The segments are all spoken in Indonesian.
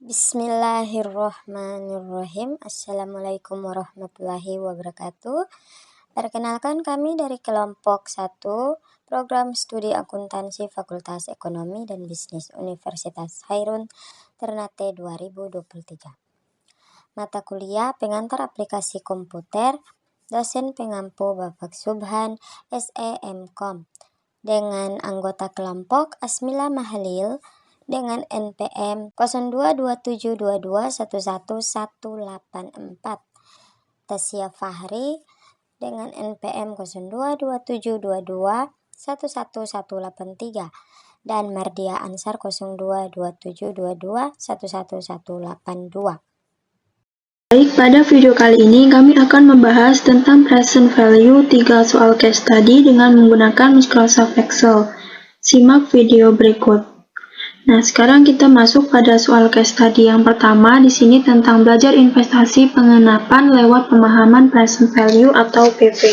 Bismillahirrohmanirrohim. Assalamualaikum warahmatullahi wabarakatuh. Perkenalkan, kami dari kelompok 1 program studi akuntansi Fakultas Ekonomi dan Bisnis Universitas Hairun Ternate 2023. Mata kuliah pengantar aplikasi komputer, dosen pengampu Bapak Subhan SEMKOM, dengan anggota kelompok Asmila Mahalil dengan NPM 022722111184, Tasya Fahri dengan NPM 022722111183, dan Mardia Ansar 022722111182. Baik, pada video kali ini kami akan membahas tentang present value 3 soal case study dengan menggunakan Microsoft Excel. Simak video berikut. Nah, sekarang kita masuk pada soal case study yang pertama. Di sini tentang belajar investasi pengenapan lewat pemahaman present value atau PP.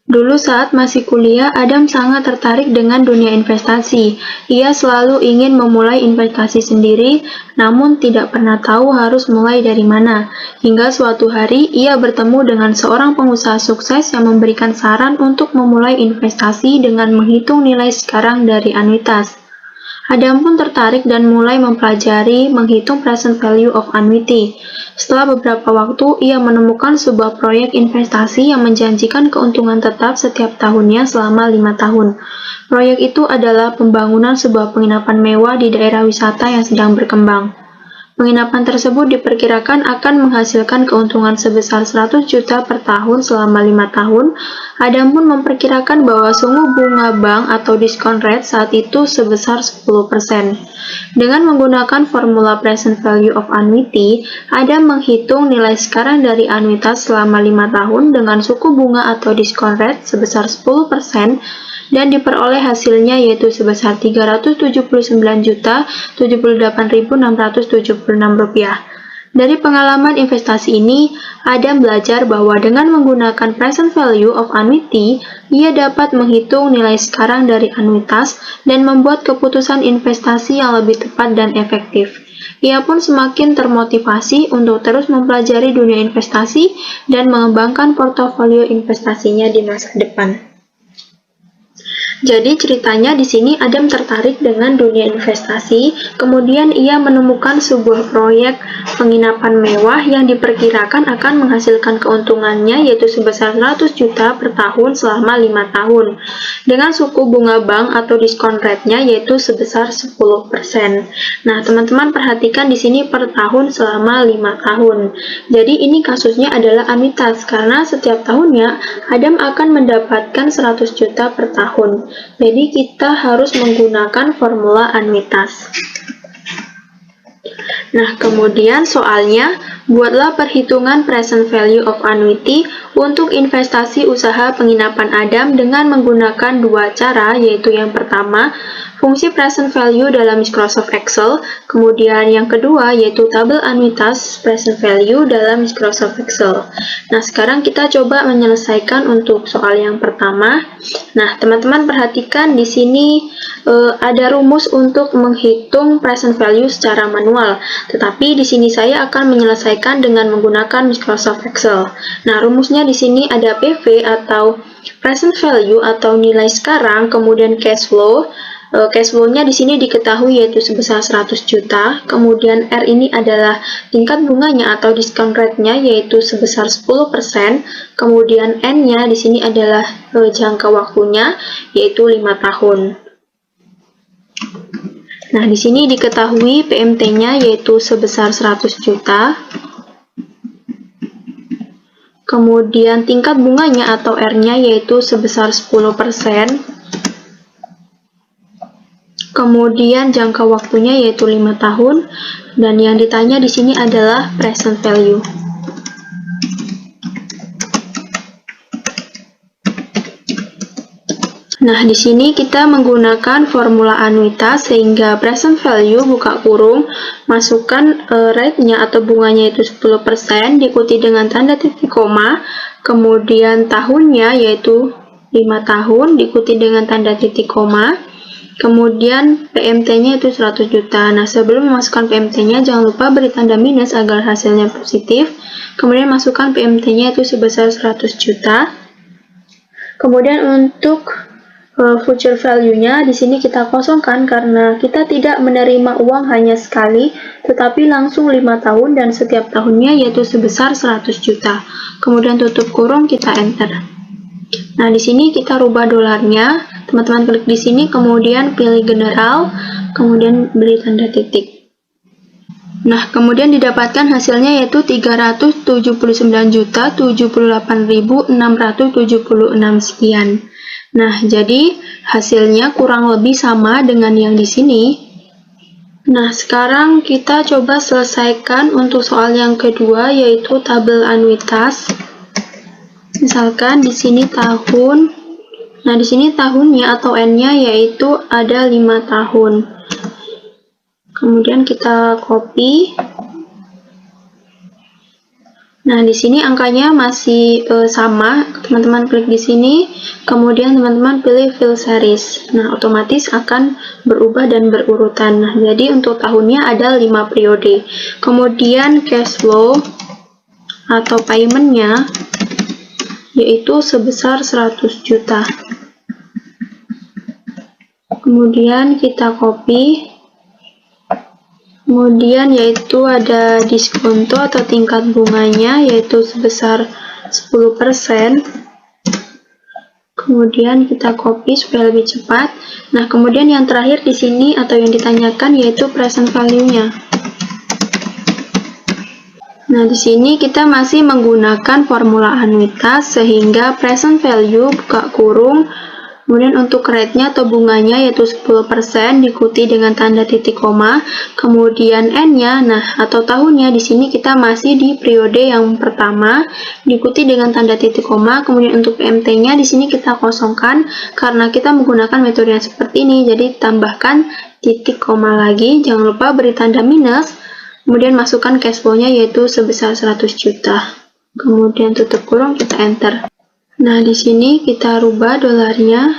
Dulu saat masih kuliah, Adam sangat tertarik dengan dunia investasi. Ia selalu ingin memulai investasi sendiri, namun tidak pernah tahu harus mulai dari mana. Hingga suatu hari, ia bertemu dengan seorang pengusaha sukses yang memberikan saran untuk memulai investasi dengan menghitung nilai sekarang dari anuitas. Adam pun tertarik dan mulai mempelajari menghitung present value of annuity. Setelah beberapa waktu, ia menemukan sebuah proyek investasi yang menjanjikan keuntungan tetap setiap tahunnya selama 5 tahun. Proyek itu adalah pembangunan sebuah penginapan mewah di daerah wisata yang sedang berkembang. Penginapan tersebut diperkirakan akan menghasilkan keuntungan sebesar 100 juta per tahun selama 5 tahun. Adam pun memperkirakan bahwa suku bunga bank atau discount rate saat itu sebesar 10%. Dengan menggunakan formula present value of annuity, Adam menghitung nilai sekarang dari anuitas selama 5 tahun dengan suku bunga atau discount rate sebesar 10%, dan diperoleh hasilnya yaitu sebesar Rp379.078.676. Dari pengalaman investasi ini, Adam belajar bahwa dengan menggunakan present value of annuity, ia dapat menghitung nilai sekarang dari anuitas dan membuat keputusan investasi yang lebih tepat dan efektif. Ia pun semakin termotivasi untuk terus mempelajari dunia investasi dan mengembangkan portofolio investasinya di masa depan. Jadi ceritanya di sini Adam tertarik dengan dunia investasi, kemudian ia menemukan sebuah proyek penginapan mewah yang diperkirakan akan menghasilkan keuntungannya yaitu sebesar 100 juta per tahun selama 5 tahun, dengan suku bunga bank atau diskon rate-nya yaitu sebesar 10%. Nah, teman-teman perhatikan di sini per tahun selama 5 tahun. Jadi ini kasusnya adalah anuitas, karena setiap tahunnya Adam akan mendapatkan 100 juta per tahun. Jadi kita harus menggunakan formula anuitas. Nah, kemudian soalnya, buatlah perhitungan present value of annuity untuk investasi usaha penginapan Adam dengan menggunakan 2 cara, yaitu yang pertama, fungsi present value dalam Microsoft Excel, kemudian yang kedua yaitu tabel anuitas present value dalam Microsoft Excel. Nah, sekarang kita coba menyelesaikan untuk soal yang pertama. Nah, teman-teman perhatikan di sini ada rumus untuk menghitung present value secara manual, tetapi di sini saya akan menyelesaikan dengan menggunakan Microsoft Excel. Nah, rumusnya di sini ada PV atau present value atau nilai sekarang, kemudian cash flow. Cash flow-nya di sini diketahui yaitu sebesar 100 juta, kemudian R ini adalah tingkat bunganya atau discount rate-nya yaitu sebesar 10%, kemudian N-nya di sini adalah jangka waktunya yaitu 5 tahun. Nah, di sini diketahui PMT-nya yaitu sebesar 100 juta. Kemudian tingkat bunganya atau R-nya yaitu sebesar 10%. Kemudian jangka waktunya yaitu 5 tahun, dan yang ditanya di sini adalah present value. Nah, di sini kita menggunakan formula anuitas sehingga present value buka kurung, masukkan rate-nya atau bunganya itu 10%, diikuti dengan tanda titik koma, kemudian tahunnya yaitu 5 tahun, diikuti dengan tanda titik koma. Kemudian PMT-nya itu 100 juta. Nah, sebelum memasukkan PMT-nya, jangan lupa beri tanda minus agar hasilnya positif. Kemudian masukkan PMT-nya itu sebesar 100 juta. Kemudian untuk future value-nya di sini kita kosongkan karena kita tidak menerima uang hanya sekali, tetapi langsung 5 tahun dan setiap tahunnya yaitu sebesar 100 juta. Kemudian tutup kurung, kita enter. Nah, di sini kita rubah dolarnya. Teman-teman klik di sini, kemudian pilih general, kemudian beri tanda titik. Nah, kemudian didapatkan hasilnya yaitu 379.078.676 sekian. Nah, jadi hasilnya kurang lebih sama dengan yang di sini. Nah, sekarang kita coba selesaikan untuk soal yang kedua, yaitu tabel anuitas. Misalkan di sini tahun. Nah, di sini tahunnya atau N-nya yaitu ada 5 tahun. Kemudian kita copy. Nah, di sini angkanya masih sama. Teman-teman klik di sini, kemudian teman-teman pilih fill series. Nah, otomatis akan berubah dan berurutan. Nah, jadi untuk tahunnya ada 5 periode. Kemudian cash flow atau payment-nya yaitu sebesar 100 juta. Kemudian kita copy. Kemudian yaitu ada diskonto atau tingkat bunganya yaitu sebesar 10%. Kemudian kita copy supaya lebih cepat. Nah, kemudian yang terakhir di sini atau yang ditanyakan yaitu present value-nya. Nah, di sini kita masih menggunakan formula anuitas sehingga present value buka kurung, kemudian untuk rate-nya atau bunganya yaitu 10% diikuti dengan tanda titik koma, kemudian N-nya, nah atau tahunnya di sini kita masih di periode yang pertama diikuti dengan tanda titik koma, kemudian untuk PMT-nya di sini kita kosongkan karena kita menggunakan metode yang seperti ini, jadi tambahkan titik koma lagi, jangan lupa beri tanda minus. Kemudian masukkan cash flow-nya yaitu sebesar 100 juta. Kemudian tutup kurung, kita enter. Nah, di sini kita rubah dolarnya.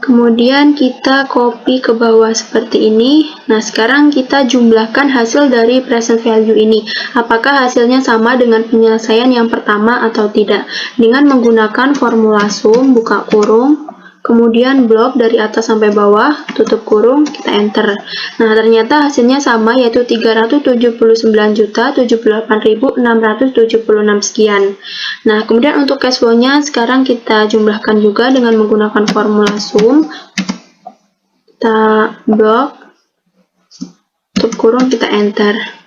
Kemudian kita copy ke bawah seperti ini. Nah, sekarang kita jumlahkan hasil dari present value ini. Apakah hasilnya sama dengan penyelesaian yang pertama atau tidak? Dengan menggunakan formula sum, buka kurung. Kemudian blok dari atas sampai bawah, tutup kurung, kita enter. Nah, ternyata hasilnya sama yaitu 379.078.676 sekian. Nah, kemudian untuk cash flow-nya sekarang kita jumlahkan juga dengan menggunakan formula sum. Kita blok, tutup kurung, kita enter.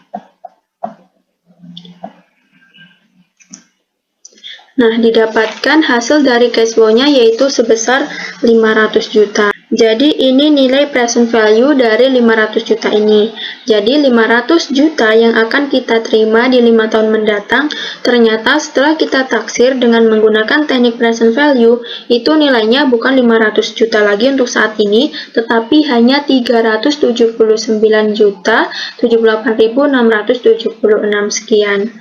Nah, didapatkan hasil dari cash flow-nya yaitu sebesar 500 juta. Jadi, ini nilai present value dari 500 juta ini. Jadi, 500 juta yang akan kita terima di 5 tahun mendatang, ternyata setelah kita taksir dengan menggunakan teknik present value, itu nilainya bukan 500 juta lagi untuk saat ini, tetapi hanya 379.078.676 sekian.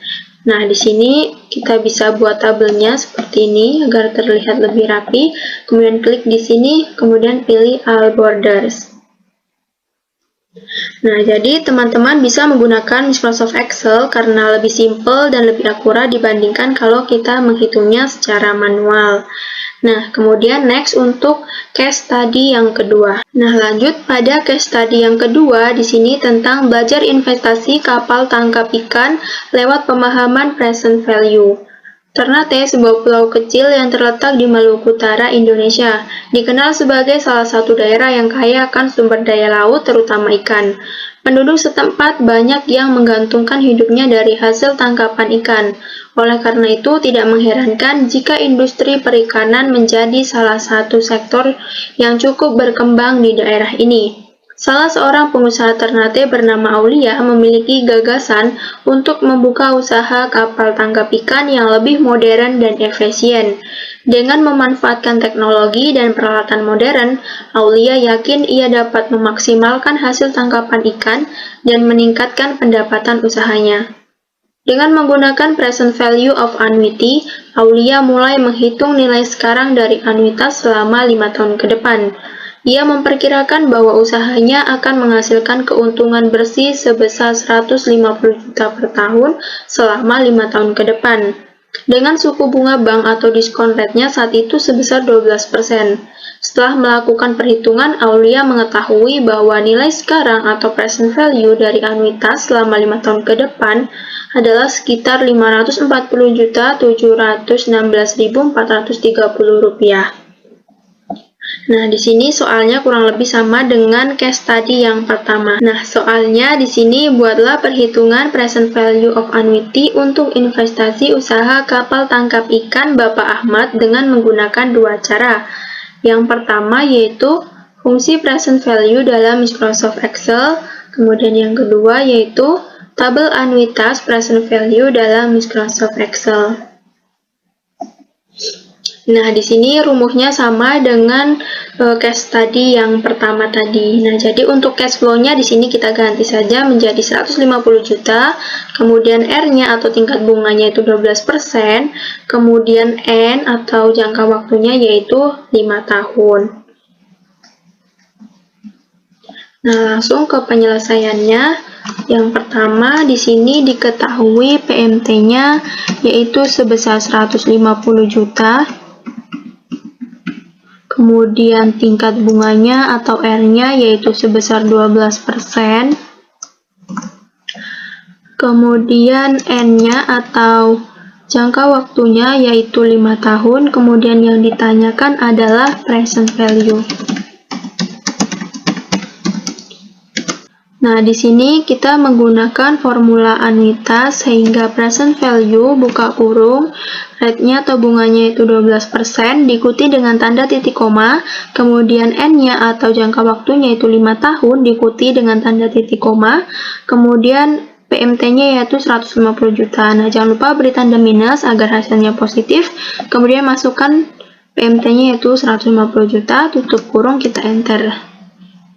Nah, di sini kita bisa buat tabelnya seperti ini agar terlihat lebih rapi. Kemudian klik di sini, kemudian pilih All Borders. Nah, jadi teman-teman bisa menggunakan Microsoft Excel karena lebih simple dan lebih akurat dibandingkan kalau kita menghitungnya secara manual. Nah, kemudian next untuk case study yang kedua. Nah, lanjut pada case study yang kedua, di sini tentang belajar investasi kapal tangkap ikan lewat pemahaman present value. Ternate, sebuah pulau kecil yang terletak di Maluku Utara, Indonesia, dikenal sebagai salah satu daerah yang kaya akan sumber daya laut, terutama ikan. Penduduk setempat banyak yang menggantungkan hidupnya dari hasil tangkapan ikan. Oleh karena itu, tidak mengherankan jika industri perikanan menjadi salah satu sektor yang cukup berkembang di daerah ini. Salah seorang pengusaha Ternate bernama Aulia memiliki gagasan untuk membuka usaha kapal tangkap ikan yang lebih modern dan efisien. Dengan memanfaatkan teknologi dan peralatan modern, Aulia yakin ia dapat memaksimalkan hasil tangkapan ikan dan meningkatkan pendapatan usahanya. Dengan menggunakan present value of annuity, Aulia mulai menghitung nilai sekarang dari anuitas selama 5 tahun ke depan. Ia memperkirakan bahwa usahanya akan menghasilkan keuntungan bersih sebesar 150 juta per tahun selama 5 tahun ke depan. Dengan suku bunga bank atau diskon rate-nya saat itu sebesar 12%. Setelah melakukan perhitungan, Aulia mengetahui bahwa nilai sekarang atau present value dari anuitas selama 5 tahun ke depan adalah sekitar Rp540.716.430. Nah, di sini soalnya kurang lebih sama dengan case tadi yang pertama. Nah, soalnya di sini buatlah perhitungan present value of annuity untuk investasi usaha kapal tangkap ikan Bapak Ahmad dengan menggunakan dua cara. Yang pertama yaitu fungsi present value dalam Microsoft Excel, kemudian yang kedua yaitu tabel anuitas present value dalam Microsoft Excel. Nah, di sini rumusnya sama dengan case tadi yang pertama tadi. Nah, jadi untuk cash flow-nya di sini kita ganti saja menjadi 150 juta, kemudian R-nya atau tingkat bunganya itu 12%, kemudian N atau jangka waktunya yaitu 5 tahun. Nah, langsung ke penyelesaiannya. Yang pertama di sini diketahui PMT-nya yaitu sebesar 150 juta. Kemudian tingkat bunganya atau R-nya yaitu sebesar 12%. Kemudian N-nya atau jangka waktunya yaitu 5 tahun. Kemudian yang ditanyakan adalah present value. Nah, di sini kita menggunakan formula anuitas sehingga present value buka kurung, rate-nya atau bunganya itu 12%, diikuti dengan tanda titik koma, kemudian N-nya atau jangka waktunya itu 5 tahun, diikuti dengan tanda titik koma, kemudian PMT-nya yaitu 150 juta. Nah, jangan lupa beri tanda minus agar hasilnya positif, kemudian masukkan PMT-nya yaitu 150 juta, tutup kurung, kita enter.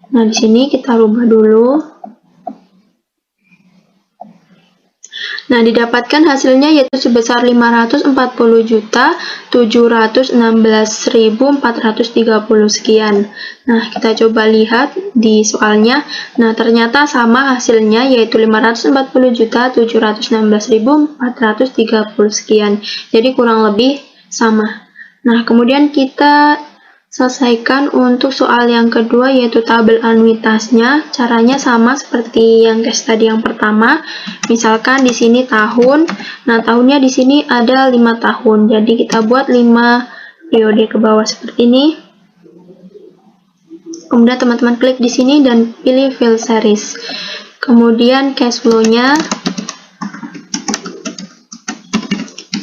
Nah, di sini kita rubah dulu. Nah, didapatkan hasilnya yaitu sebesar 540.716.430 sekian. Nah, kita coba lihat di soalnya. Nah, ternyata sama hasilnya yaitu 540.716.430 sekian. Jadi kurang lebih sama. Nah, kemudian kita selesaikan untuk soal yang kedua yaitu tabel anuitasnya. Caranya sama seperti yang case tadi yang pertama. Misalkan di sini tahun. Nah, tahunnya di sini ada 5 tahun. Jadi kita buat 5 periode ke bawah seperti ini. Kemudian teman-teman klik di sini dan pilih fill series. Kemudian cash flow-nya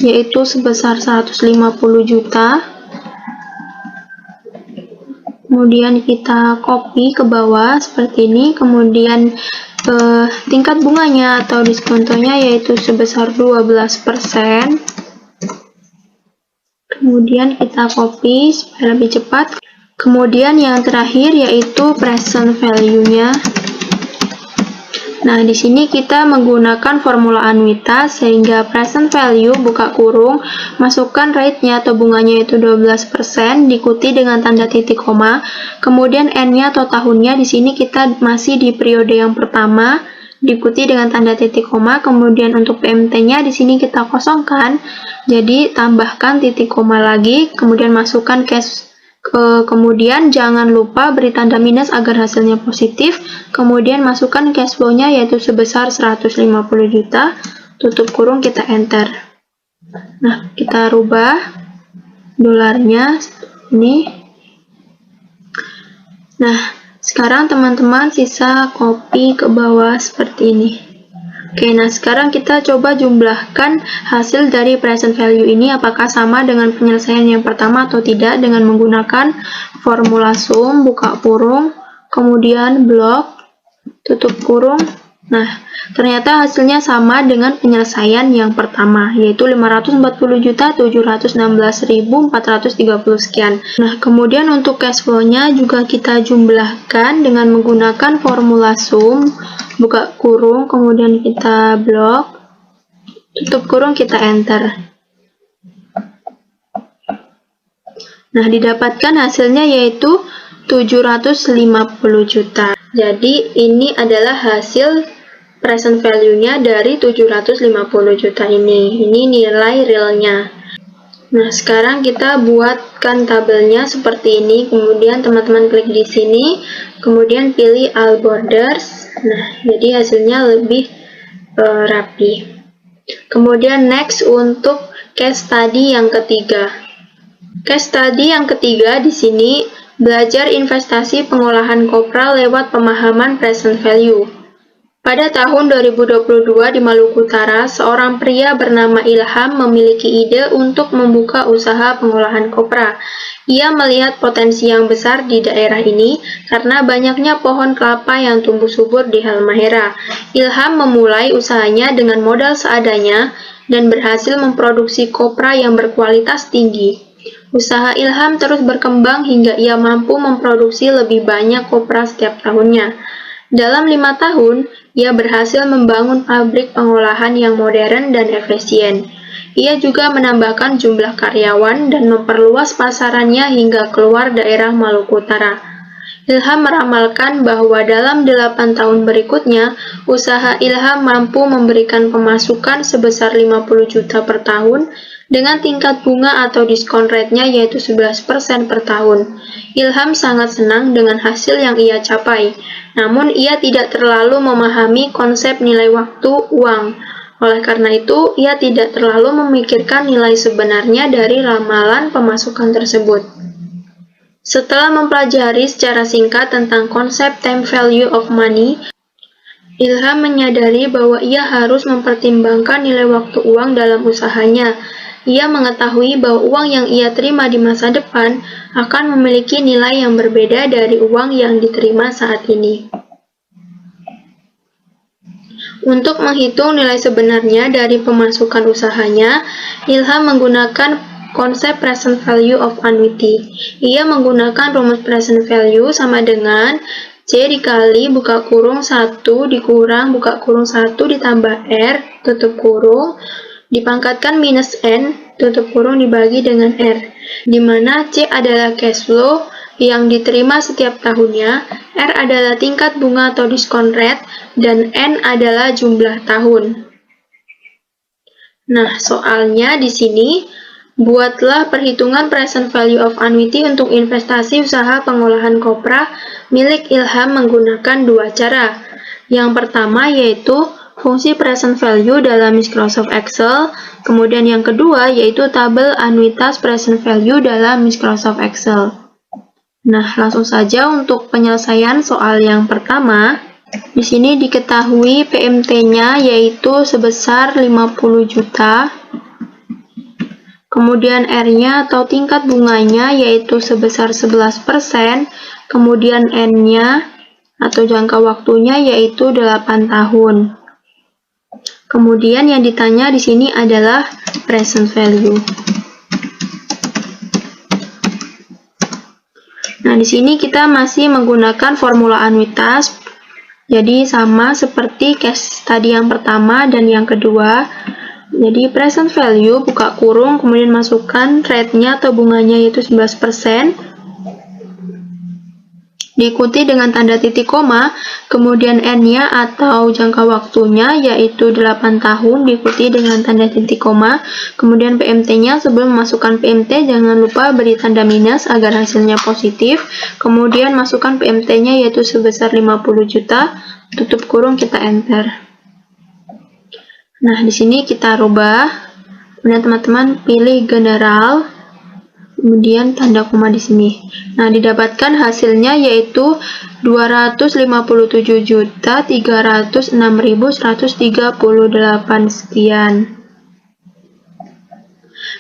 yaitu sebesar 150 juta. Kemudian kita copy ke bawah seperti ini, kemudian tingkat bunganya atau diskontonya yaitu sebesar 12%. Kemudian kita copy supaya lebih cepat. Kemudian yang terakhir yaitu present value-nya. Nah, di sini kita menggunakan formula anuitas sehingga present value buka kurung, masukkan rate-nya atau bunganya itu 12%, diikuti dengan tanda titik koma. Kemudian N-nya atau tahunnya di sini kita masih di periode yang pertama, diikuti dengan tanda titik koma. Kemudian untuk PMT-nya di sini kita kosongkan. Jadi tambahkan titik koma lagi, kemudian masukkan cash. Kemudian jangan lupa beri tanda minus agar hasilnya positif. Kemudian masukkan cash flow-nya yaitu sebesar 150 juta. Tutup kurung, kita enter. Nah, kita rubah dolarnya ini. Nah, sekarang teman-teman sisa copy ke bawah seperti ini. Oke, nah sekarang kita coba jumlahkan hasil dari present value ini apakah sama dengan penyelesaian yang pertama atau tidak dengan menggunakan formula sum, buka kurung, kemudian blok, tutup kurung. Nah, ternyata hasilnya sama dengan penyelesaian yang pertama, yaitu 540.716.430 sekian. Nah, kemudian untuk cash flow-nya juga kita jumlahkan dengan menggunakan formula sum, buka kurung, kemudian kita blok, tutup kurung, kita enter. Nah, didapatkan hasilnya yaitu 750 juta. Jadi, ini adalah hasil present value-nya dari 750 juta ini. Ini nilai realnya. Nah, sekarang kita buatkan tabelnya seperti ini. Kemudian teman-teman klik di sini, kemudian pilih all borders. Nah, jadi hasilnya lebih rapi. Kemudian next untuk case study yang ketiga. Case study yang ketiga di sini belajar investasi pengolahan kopra lewat pemahaman present value. Pada tahun 2022 di Maluku Utara, seorang pria bernama Ilham memiliki ide untuk membuka usaha pengolahan kopra. Ia melihat potensi yang besar di daerah ini karena banyaknya pohon kelapa yang tumbuh subur di Halmahera. Ilham memulai usahanya dengan modal seadanya dan berhasil memproduksi kopra yang berkualitas tinggi. Usaha Ilham terus berkembang hingga ia mampu memproduksi lebih banyak kopra setiap tahunnya. Dalam 5 tahun, ia berhasil membangun pabrik pengolahan yang modern dan efisien. Ia juga menambahkan jumlah karyawan dan memperluas pasarannya hingga keluar daerah Maluku Utara. Ilham meramalkan bahwa dalam 8 tahun berikutnya, usaha Ilham mampu memberikan pemasukan sebesar 50 juta per tahun dengan tingkat bunga atau diskon rate-nya yaitu 11% per tahun. Ilham sangat senang dengan hasil yang ia capai, namun ia tidak terlalu memahami konsep nilai waktu uang. Oleh karena itu, ia tidak terlalu memikirkan nilai sebenarnya dari ramalan pemasukan tersebut. Setelah mempelajari secara singkat tentang konsep time value of money, Ilham menyadari bahwa ia harus mempertimbangkan nilai waktu uang dalam usahanya. Ia mengetahui bahwa uang yang ia terima di masa depan akan memiliki nilai yang berbeda dari uang yang diterima saat ini. Untuk menghitung nilai sebenarnya dari pemasukan usahanya, Ilham menggunakan konsep present value of annuity. Ia menggunakan rumus present value sama dengan C dikali buka kurung 1 dikurang buka kurung 1 ditambah R tutup kurung dipangkatkan minus N tutup kurung dibagi dengan R, di mana C adalah cash flow yang diterima setiap tahunnya, R adalah tingkat bunga atau diskon rate, dan N adalah jumlah tahun. Nah, soalnya di sini, buatlah perhitungan present value of annuity untuk investasi usaha pengolahan kopra milik Ilham menggunakan 2 cara. Yang pertama yaitu fungsi present value dalam Microsoft Excel, kemudian yang kedua yaitu tabel anuitas present value dalam Microsoft Excel. Nah, langsung saja untuk penyelesaian soal yang pertama. Di sini diketahui PMT-nya yaitu sebesar 50 juta. Kemudian R-nya atau tingkat bunganya yaitu sebesar 11%, kemudian N-nya atau jangka waktunya yaitu 8 tahun. Kemudian yang ditanya di sini adalah present value. Nah, di sini kita masih menggunakan formula anuitas. Jadi sama seperti case tadi yang pertama dan yang kedua. Jadi present value buka kurung kemudian masukkan rate-nya atau bunganya yaitu 11%. Diikuti dengan tanda titik koma, kemudian N-nya atau jangka waktunya yaitu 8 tahun diikuti dengan tanda titik koma, kemudian PMT-nya sebelum memasukkan PMT jangan lupa beri tanda minus agar hasilnya positif, kemudian masukkan PMT-nya yaitu sebesar 50 juta, tutup kurung kita enter. Nah, di sini kita rubah, kemudian teman-teman pilih general, kemudian tanda koma di sini. Nah, didapatkan hasilnya yaitu 257.306.138 sekian.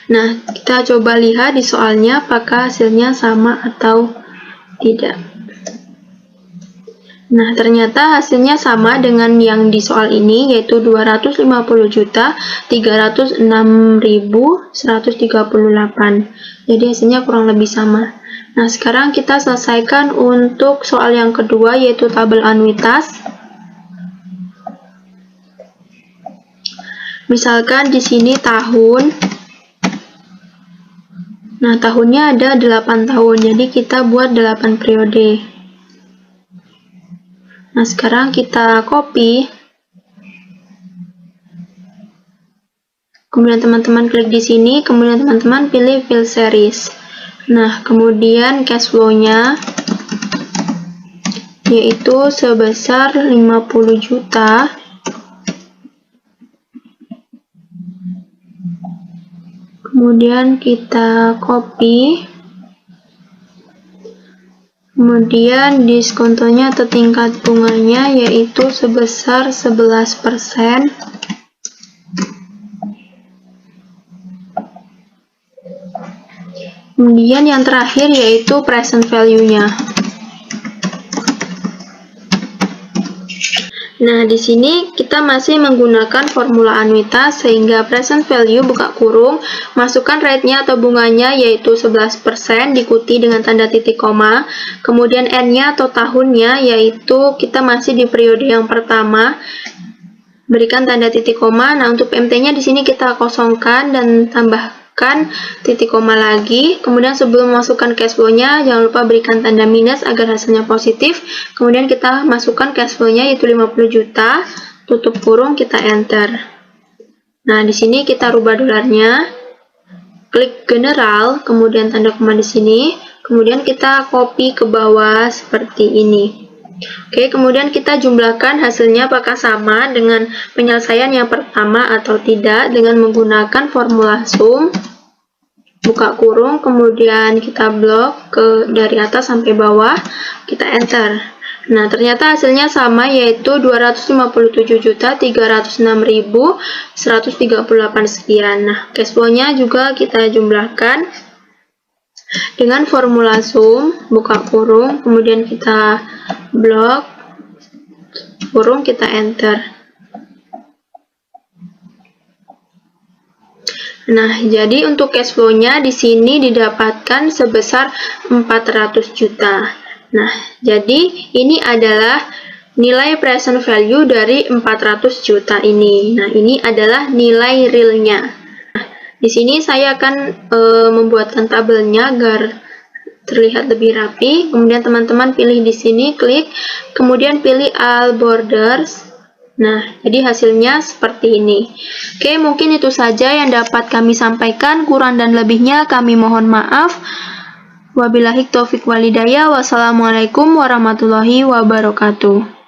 Nah, kita coba lihat di soalnya apakah hasilnya sama atau tidak. Nah, ternyata hasilnya sama dengan yang di soal ini, yaitu 250.306.138. Jadi hasilnya kurang lebih sama. Nah, sekarang kita selesaikan untuk soal yang kedua, yaitu tabel anuitas. Misalkan di sini tahun. Nah, tahunnya ada 8 tahun, jadi kita buat 8 periode. Nah, sekarang kita copy. Kemudian teman-teman klik di sini, kemudian teman-teman pilih fill series. Nah, kemudian cash flow-nya yaitu sebesar 50 juta. Kemudian kita copy. Kemudian diskontonya atau tingkat bunganya yaitu sebesar 11%. Kemudian yang terakhir yaitu present value-nya. Nah, di sini kita masih menggunakan formula anuitas sehingga present value buka kurung, masukkan rate-nya atau bunganya yaitu 11% diikuti dengan tanda titik koma, kemudian N-nya atau tahunnya yaitu kita masih di periode yang pertama, berikan tanda titik koma. Nah, untuk PMT-nya di sini kita kosongkan dan tambahkan titik koma lagi. Kemudian sebelum memasukkan cash flow-nya, jangan lupa berikan tanda minus agar hasilnya positif. Kemudian kita masukkan cash flow-nya yaitu 50 juta, tutup kurung, kita enter. Nah, di sini kita rubah dolarnya. Klik general, kemudian tanda koma di sini. Kemudian kita copy ke bawah seperti ini. Oke, kemudian kita jumlahkan hasilnya apakah sama dengan penyelesaian yang pertama atau tidak dengan menggunakan formula sum, buka kurung, kemudian kita blok dari atas sampai bawah, kita enter. Nah, ternyata hasilnya sama yaitu 257.306.138 sekian. Nah, cash flow-nya juga kita jumlahkan dengan formula sum, buka kurung, kemudian kita blok, kurung, kita enter. Nah, jadi untuk cash flow-nya di sini didapatkan sebesar 400 juta. Nah, jadi ini adalah nilai present value dari 400 juta ini. Nah, ini adalah nilai realnya. Di sini saya akan membuatkan tabelnya agar terlihat lebih rapi. Kemudian teman-teman pilih di sini, klik, kemudian pilih all borders. Nah, jadi hasilnya seperti ini. Oke, mungkin itu saja yang dapat kami sampaikan. Kurang dan lebihnya kami mohon maaf. Wabillahi taufik walhidayah. Wassalamualaikum warahmatullahi wabarakatuh.